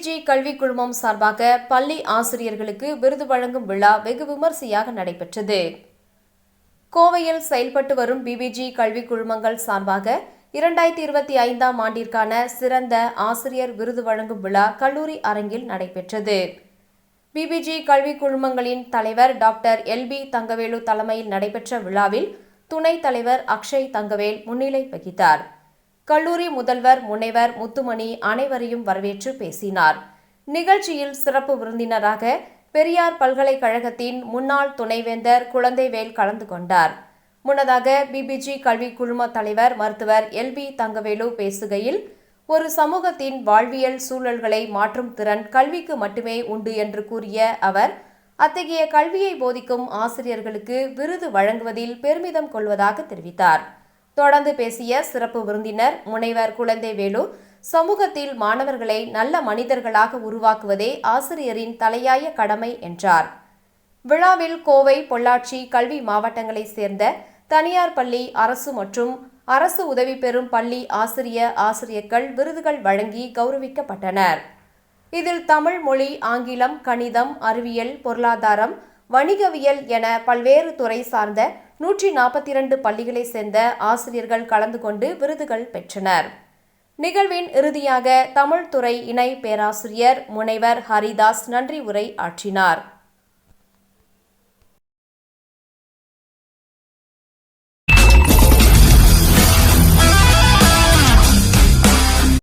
PPG கல்விக் குழுமம் சார்பாக பள்ளி ஆசிரியர்களுக்கு விருது வழங்கும் விழா வெகு விமரிசையாக நடைபெற்றது. கோவையில் செயல்பட்டு வரும் பிபிஜி கல்விக் குழுமங்கள் சார்பாக 2025ஆம் ஆண்டிற்கான சிறந்த ஆசிரியர் விருது வழங்கும் விழா கல்லூரி அரங்கில் நடைபெற்றது. பிபிஜி கல்விக் குழுமங்களின் தலைவர் டாக்டர் எல்.பி. தங்கவேலு தலைமையில் நடைபெற்ற விழாவில் துணைத் தலைவர் அக்ஷய் தங்கவேல் முன்னிலை வகித்தார். கல்லூரி முதல்வர் முனைவர் முத்துமணி அனைவரையும் வரவேற்று பேசினார். நிகழ்ச்சியில் சிறப்பு விருந்தினராக பெரியார் பல்கலைக்கழகத்தின் முன்னாள் துணைவேந்தர் குழந்தைவேல் கலந்து கொண்டார். முன்னதாக பிபிஜி கல்விக் குழும தலைவர் மருத்துவர் எல்.பி. தங்கவேலு பேசுகையில், ஒரு சமூகத்தின் வாழ்வியல் சூழல்களை மாற்றும் திறன் கல்விக்கு மட்டுமே உண்டு என்று கூறிய அவர், அத்தகைய கல்வியை போதிக்கும் ஆசிரியர்களுக்கு விருது வழங்குவதில் பெருமிதம் கொள்வதாக தெரிவித்தார். தொடர்ந்து பேசிய சிறப்பு விருந்தினர் முனைவர் குழந்தைவேலு, சமூகத்தில் மாணவர்களை நல்ல மனிதர்களாக உருவாக்குவதே ஆசிரியரின் தலையாய கடமை என்றார். விழாவில் கோவை, பொள்ளாச்சி கல்வி மாவட்டங்களைச் சேர்ந்த தனியார் பள்ளி, அரசு மற்றும் அரசு உதவி பெறும் பள்ளி ஆசிரியர்கள் விருதுகள் வழங்கி கௌரவிக்கப்பட்டனர். இதில் தமிழ், மொழி, ஆங்கிலம், கணிதம், அறிவியல், பொருளாதாரம், வணிகவியல் என பல்வேறு துறை சார்ந்த 142 பள்ளிகளைச் சேர்ந்த ஆசிரியர்கள் கலந்து கொண்டு விருதுகள் பெற்றனர். நிகழ்வின் இறுதியாக தமிழ் துறை இணை பேராசிரியர் முனைவர் ஹரிதாஸ் நன்றி உரை ஆற்றினார்.